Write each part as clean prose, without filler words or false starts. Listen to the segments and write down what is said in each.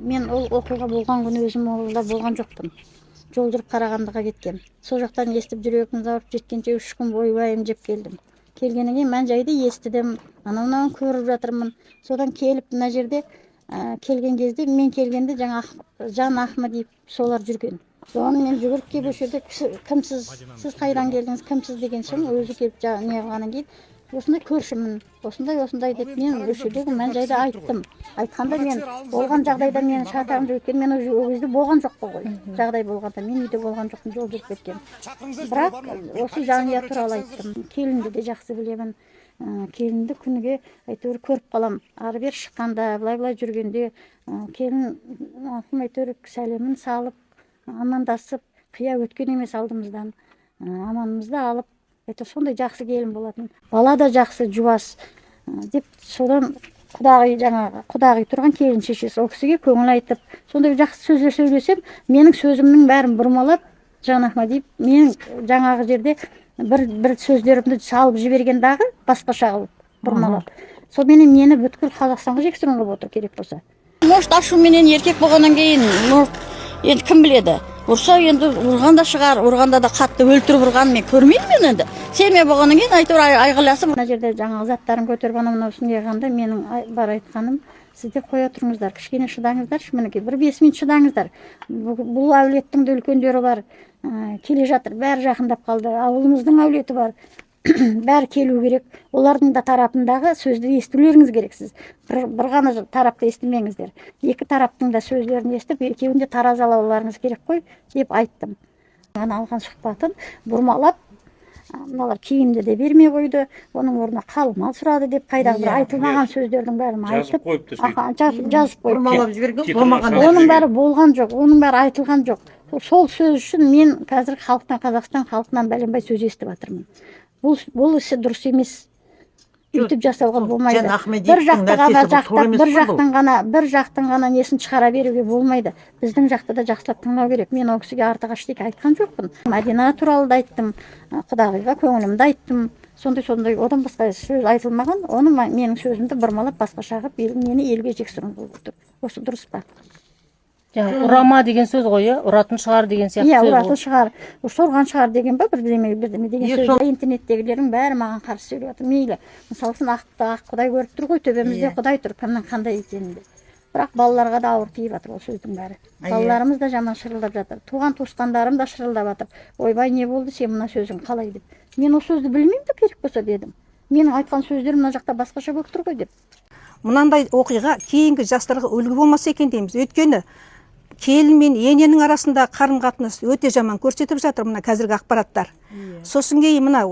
Мен ол оқиға болған күні өзім ауылда болған жоқпын. Жол жүріп Қарағандыға кеткем. Сол жақтан естіп жүрегім ауырып жеткенше 3 күн бойы уайым жеп келдім. Келгеннен кейін мән жайды естідім. Анау-мынауын көріп жатырмын. Содан келіп мына жерде келген кезде мен келгенде жаңа Жан Ахмадиев солар жүрген. Соны мен жүгіріп келіп осы жерде кімсіз, сіз қайдан келдіңіз, кімсіз деген соң өзі келіп не қылғаннан кейін осындай көршімін, осындай деп мен осы жердегі мән жайды айттым. Айтқанда мен болған жағдайда мен шатағымды өткен, мен ол кезде болған жоқпын ғой. Жағдай болғанда мен үйде болған жоқпын, жол жүріп кеткен. Бірақ осы жанұя туралы айттым. Келінді де жақсы білемін. Келінді күніге әйтеуір көріп қалам. Ары бер шыққанда, былай жүргенде келін әйтеуір сәлемін салып, амандасып, қия өткен емес алдымыздан. Аманымызды алып, сондай жақсы келін болатын. Бала да жақсы, жуас деп содан құдағи тұрған келін шешесі ол кісіге көңіл айтып, сондай жақсы сөздер сөйлесем, менің сөзімнің бәрін бұрмалап, Жан Ахмадиев мен жаңағы жерде бір сөздерімді салып жіберген дағы басқаша қылып бұрмалап. Сонымен мені бүткіл Қазақстанға жексұрын қылып отыр керек болса. Может, ашуменен еркек болғаннан кейін, енді кім біледі? Ұрса енді ұрған да шығар, ұрғанда да қатты өлтіріп ұрған мен көрмеймін мен енді. Семья болғаннан кейін әйтеуір айғайласып. Мына жерде жаңағы заттарын көтеріп анау-мынаусын жиғанда менің бар айтқаным, сіздер қоя тұрыңыздар, кішкене шыдаңыздаршы, мінекей, 1-5 минут шыдаңыздар. Бұл әулеттің де үлкендері бар, келе жатыр, бәрі жақындап қалды. Ауылымыздың әулеті бар. Бәрі келу керек. Олардың да тарапындағы сөзді естулеріңіз керексіз. Бір ғана тарапты естімеңіздер. Екі тараптың да сөздерін естіп, екеуін де таразалауларыңыз керек қой деп айттым. Ана алған сұхбатын бұрмалап, мыналар киімді де бермей қойды. Оның орнына қалмал сұрады деп қайдағы бір айтылмаған сөздердің бәрін айтып, жазып қойып. Бұрмалап жіберген, оның бәрі болған жоқ, оның бәрі айтылған жоқ. Сол сөз үшін мен қазір Қазақстан халқынан бәленбай сөз естіп жатырмын. Бұл ісі дұрыс емес. Үйтіп жасауға болмайды. Бір жақтың ғана несін шығара беруге болмайды. Біздің жақты да жақсылап тыңдау керек. Мен ол кісіге артық ештеңе айтқан жоқпын. Мәдина туралы да айттым, құдағиға көңілімді айттым. Сондай одан басқа сөз айтылмаған. Оны менің сөзімді бұрмалап басқаша қылып мені елге жексұрын қылып отыр. Осы дұрыс па? Ұрама деген сөз ғой, ұратын шығар деген сияқты сөз. Ұратын шығар, сорған шығар деген ба, бірдеме деген сөз. Интернеттегілердің бәрі маған қарсы сөйлеп жатыр. Мейлі, мысалы үшін ақ Құдай көріп тұр ғой, төбемізде Құдай тұр, кімнің қандай екенінде. Бірақ балаларға да ауыр тиіп жатыр ол сөздің бәрі. Балаларымыз да жаман шырылдап жатыр. Туған туысқандарым да шырылдап жатыр. Ойбай, не болды сен мына сөзің қалай деп. Мен ол сөзді білмеймін де керек болса дедім. Менің айтқан сөздерім мына жақта басқаша болып тұр ғой деп. Мынандай оқиға кейінгі жастарға үлгі болмаса екен дейміз. Өйткені келін мен ененің арасында қарым-қатынас өте жаман көрсетіп жатыр мына қазіргі ақпараттар. Сосын кейін мына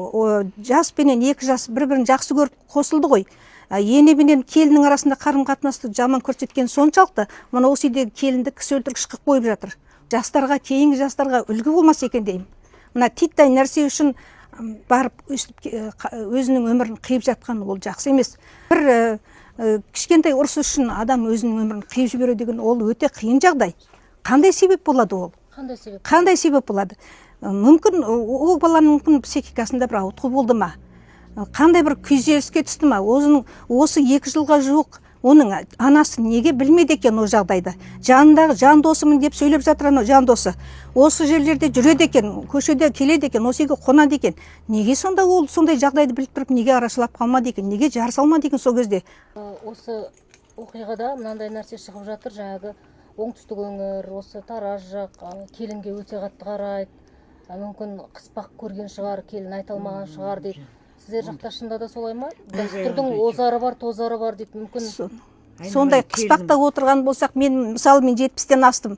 жас пенен екі жас бір-бірін жақсы көріп қосылды ғой. Ене менен келіннің арасында қарым-қатынасты жаман көрсеткен соншалықты мына осы үйдегі келінді кісі өлтіргіш қылып қойып жатыр. Жастарға, кейінгі жастарға үлгі болмаса екен деймін. Мына титтай нәрсе үшін барып өзінің өмірін қиып жатқан ол жақсы емес. Бір кішкентай ұрыс үшін адам өзінің өмірін қиып жіберу деген ол өте қиын жағдай. Қандай себеп болады ол? Қандай себеп болады? Мүмкін ол баланың психикасында бір ауытқу болды ма? Қандай бір күйзеліске түсті ма? Осы 2 жылға жуық оның анасы неге білмеді екен ол жағдайды? Жанындағы жан досымын деп сөйлеп жатыр анау жан досы. Осы жерлерде жүреді екен, көшеде келеді екен, осы үйге қонады екен. Неге сонда ол сондай жағдайды біліп тұрып, неге арашалап қалмады екен? Неге жарыс алмады екен сол кезде? Осы оқиғада мынандай нәрсе шығып жатыр, жаңағы оңтүстік өңір, осы Тараз жақ келінге өте қатты қарайды. Мүмкін қыспақ көрген шығар, келін айта алмаған шығар дейді. Сіздер жақта шынында да солай ма? Дәстүрдің озары бар, тозары бар дейді. Мүмкін сондай қыспақта отырған болсақ, мен мысалы 70-тен астым.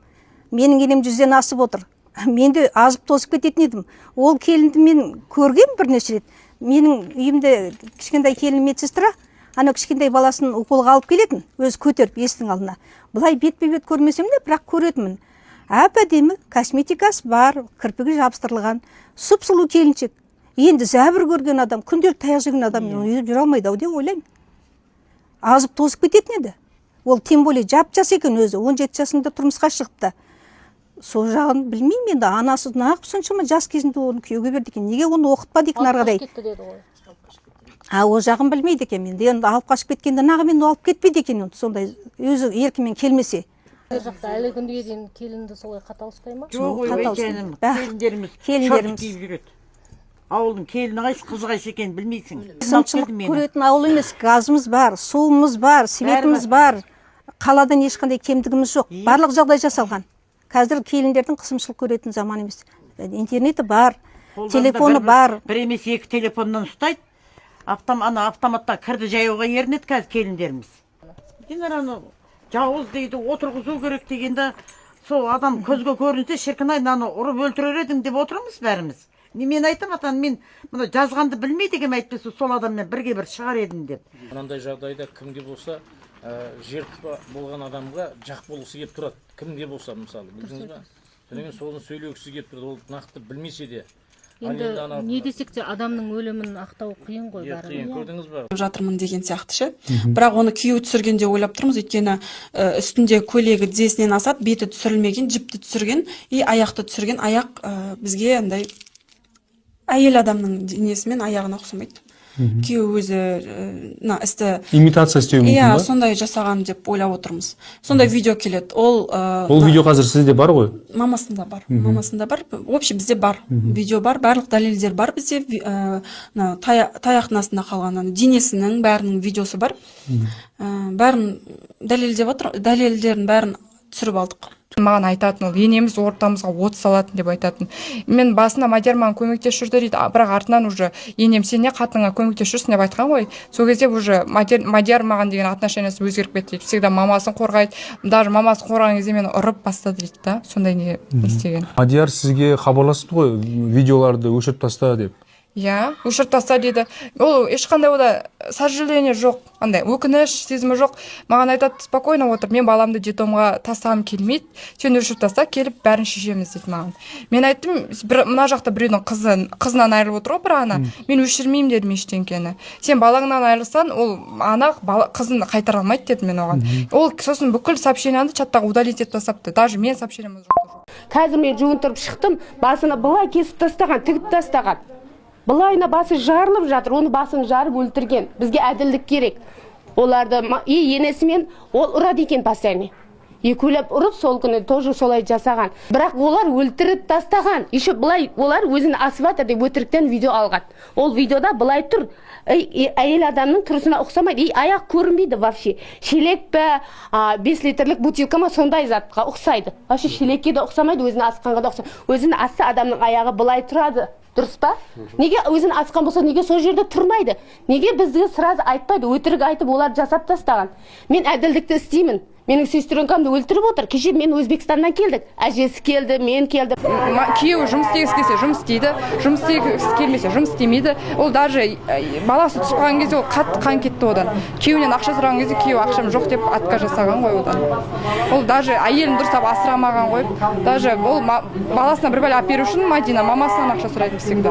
Менің енем 100-ден асып отыр. Мен де азып тозып кететін едім. Ол келінді мен көргем бірнеше рет. Менің үйімде кішкентай келін медсестра, ана кішкентай баласын уколға алып келетін, өзі көтеріп есіктің алдына. Бұлай бетпе-бет көрмесем де, бірақ көретінмін. Әп-әдемі косметикасы бар, кірпігі жабыстырылған, сұп-сұлу келіншек. Енді зәбір көрген адам, күнделік таяқ жеген адам жүре алмайды ау деп ойлаймын. Азып тозып кететін еді. Ол тем более жап-жас екен өзі, 17 жасында тұрмысқа шығыпты. Сол жағын білмеймін енді, анасы нағып соншама жас кезінде оны күйеуге берді екен. Неге оны оқытпады екен арғадай? Ол жағын білмейді екен. Енді алып қашып кеткенде нағымен алып кетпейді екен, сондай өзі еркімен келмесе. жақта әлі күнге дейін келінді солай қатал ұстай ма? Жоқ, қатал өйтенім, ұстайды. келіндеріміз шорт киіп жүреді. Ауылдың келіні қайсы, қызы қайсы екенін білмейсің. Қысымшылық көретін ауыл емес, газымыз бар, суымыз бар, светіміз бар. Қаладан ешқандай кемдігіміз жоқ. Барлық жағдай жасалған. Қазір келіндердің қысымшылық көретін заман емес. Интернеті бар, телефоны бар. Бір емес екі телефоннан ұстайды. Автоматта кірді жаюға ерінеді қазір келіндеріміз. Ана жауыз дейді, отырғызу керек дегенде, сол адам көзге көрінсе, шіркін ай, мынаны ұрып өлтірер едің деп отырмыз бәріміз. Мен айтам, мен мұны жазғанды білмейді екем, әйтпесе сол адаммен бірге бір шығар едім деп. Мынандай жағдайда кімге болса, жертва болған адамға жақ болғысы келіп тұрады. Кімге болса, мысалы, білдіңіз ба? Содан соны сөйлегісі келіп тұрады, ол нақты білмесе де. Енді не десек те адамның өлімін ақтау қиын ғой бәрі. Қиын, көрдіңіз ба? Жатырмын деген сияқты ше. Бірақ оны күйеуі түсіргенде ойлап тұрмыз, өйткені үстінде көйлегі тізесінен асады, беті түсірілмеген, жіпті түсірген, аяқты түсірген. Аяқ бізге андай әйел адамның денесімен аяғына ұқсамайды. Күйеуі өзі істі имитация істеуі мүмкін ба? Сондай жасаған деп ойлап отырмыз. Сондай видео келеді. Ол видео қазір сізде бар ғой? Мамасында бар. Вообще бізде бар. Видео бар, барлық дәлелдер бар бізде. Таяқтың астында қалған денесінің бәрінің видеосы бар. Бәрін дәлелдерін бәрін түсіріп алдық. Маған айтатын, ол енеміз ортамызға от салатын деп айтатын. Мен басында Мадияр маған көмектесіп жүрді дейді, бірақ артынан уже енем сен не қатыныңа көмектесіп жүрсің деп айтқан ғой. Сол кезде уже Мадияр маған деген отношениесі өзгеріп кетті дейді. Всегда мамасын қорғайды. Даже мамасын қорғаған кезде мені ұрып бастады дейді да. Сондай не істеген. Мадияр сізге хабарласты ғой, видеоларды өшіріп таста деп. Иә, өшіріп таста дейді. Ол ешқандай ода сожаление жоқ, андай өкініш сезімі жоқ. Маған айтады, спокойно отыр, мен баламды детдомға тастағым келмейді, сен өшіріп таста, келіп бәрін шешеміз дейді маған. Мен айттым, мына жақта біреудің қызынан айырылып отыр ғой бір ана, мен өшірмеймін дедім ештеңкені. Сен балаңнан айырылсаң, ол ана қызын қайтара алмайды дедім мен оған. Ол сосын бүкіл сообщениямды чаттағы удалить етіп тастапты, даже мен сообщениямды жоқ. Қазір мен жуынтырып шықтым, басына былай кесіп тастаған, тігіп тастаған. Былайына басы жарылып жатыр, оны басын жарып өлтірген. Бізге әділдік керек. Оларды енесімен ол ұрады екен постоянно. Екеулеп ұрып, сол күні тоже солай жасаған. Бірақ олар өлтіріп тастаған. Еще былай олар өзін асыватыр деп өтіріктен видео алған. Ол видеода былай тұр. Әйел адамның тұрысына ұқсамайды. Аяқ көрінбейді вообще. Шелек пе, 5 литрлік бутилка ма сондай затқа ұқсайды. Вообще шелекке де ұқсамайды, өзін асқанға да ұқсамайды. Өзін асса адамның аяғы былай тұрады. Дұрыс па? Неге өзін асқан болса, неге сол жерде тұрмайды? Неге бізге сразу айтпайды? Өтірік айтып, олар жасап тастаған. Мен әділдікті істеймін. Менің сестренкамды өлтіріп отыр. Кеше мен Өзбекстаннан келдік. Әжесі келді, мен келдім. Күйеуі жұмыс істегісі келсе жұмыс істейді, жұмыс істегісі келмесе жұмыс істемейді. Ол даже баласы түсіп қалған кезде ол қатты қан кетті одан. Күйеуінен ақша сұраған кезде күйеуі ақшам жоқ деп отказ жасаған ғой одан. Ол даже әйелін дұрыстап асырамаған ғой. Даже ол баласына бір бәле әперу үшін Мадина мамасынан ақша сұрайды всегда.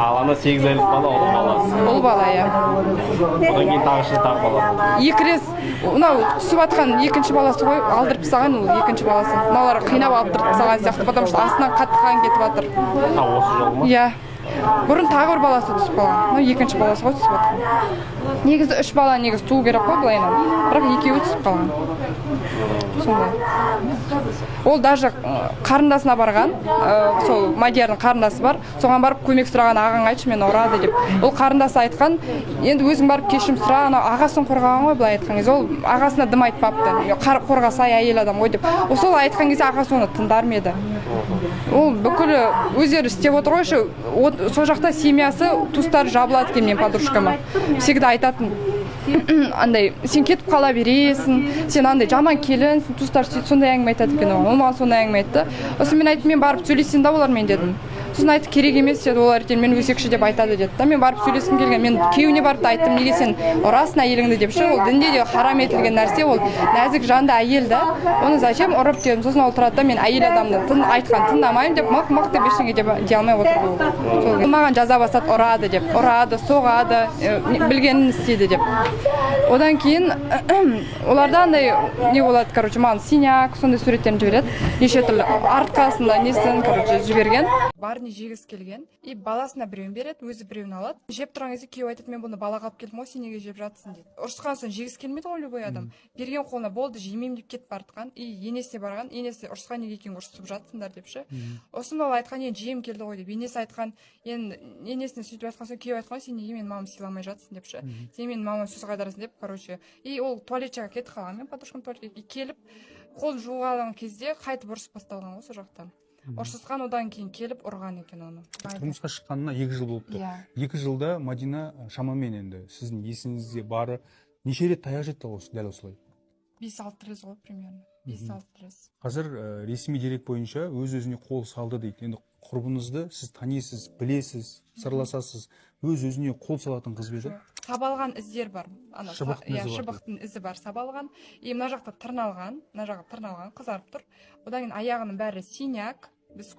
Ал ана 8 айлық бала, оның баласы. Ол бала, иә. Одан кейін тағы бала. Екі рет мынау түсіп атқан екінші баласы ғой, алдырып тастаған ол екінші баласы. Мыналар қинап алдырып тастаған сияқты, потому что астынан қатты қан кетіп жатыр. Осы жол ма? Иә. Бұрын тағы бір баласы түсіп қалған. Екінші баласы ғой түсіп жатқан. Негізі 3 бала негізі туу керек қой былайынан. Бірақ екеуі түсіп қалған. Сондай. Ол даже қарындасына барған, сол Мадиярдың қарындасы бар, соған барып көмек сұраған, ағаң айтшы мені ұрады деп. Ол қарындасы айтқан, енді өзің барып кешірім сұра, ағасын қорғаған ғой былай айтқан кезде. Ол ағасына дым айтпапты. Қорғасай әйел адам ғой деп. Ол сол айтқан кезде ағасы оны тыңдар ма еді. Ол бүкілі өздері істеп отыр ғой, сол жақта семьясы, туыстары жабылады екен мен подружкама. Всегда айтатын, андай, сен кетіп қала бересің, сен андай жаман келінсің, туыстар сондай әңгіме айтады екен оған. Ол маған сондай әңгіме айтты. Сосын мен айттым, мен барып сөйлесейін да олармен дедім. Сосын айтты, керек емес деді, олар ертең мен өсекші деп айтады деді. Мен барып сөйлескім келген, мен күйеуіне барып та айттым, неге сен ұрасың әйеліңді деп ше, ол дінде де харам етілген нәрсе, ол нәзік жанды әйел да, оны зачем ұрып дедім. Сосын ол тұрады да, мен әйел адамды айтқан тыңдамаймын деп, мық деп ештеңе дей алмай отырды ол. Маған жаза бастады, ұрады деп, ұрады, соғады, білгенін істейді деп. Одан кейін оларда андай не болады, короче, маған синяк, сондай суреттерін жібереді. Неше түрлі арткасында несін, короче, жіберген. барыне жегісі келген и баласына біреуін береді, өзі біреуін алады. Жеп тұрған кезде күйеуі айтады, мен бұны балаға алып келдім ғой, сен неге жеп жатсың дейді. Ұрысқан соң жегісі келмейді ғой любой адам. Берген қолына болды, жемеймін деп кетіп бартқан, и енесіне барған, енесі ұрысқан неге екең ұрысып жатсыңдар деп ше. Осын ол айтқан, енді жем келді ғой деп. Енесі айтқан, енді енесіне сөйтіп айтқан соң күйеуі айтқан, сен неге менің мамамды сыйламай жатсың деп ше. Сен менің мамама сөз қайдарасың деп, короче. И ол туалетчаға кетіп қалған, мен подружкам туалетке келіп, қолын жуған кезде қайтып ұрысып басталған ғой сол жақтан. Ұрсысқан, одан кейін келіп ұрған екен оны. Тұрмысқа шыққанына 2 жыл болыпты. 2 жылда Мадина шамамен енді сіздің есіңізде бары неше рет таяқ жеді осы дәл осылай? 5-6 рет ғой примерно. 5-6 рет. Қазір ресми дерек бойынша өз-өзіне қол салды дейді. Енді құрбыңызды сіз танисыз, білесіз, сырласасыз, өз-өзіне қол салатын қыз бе еді? Сабалған іздер бар. Шыбықтың ізі бар сабалған. И мына жақта тырналған, қызарып тұр. Одан кейін аяғының бәрі синяк. Біз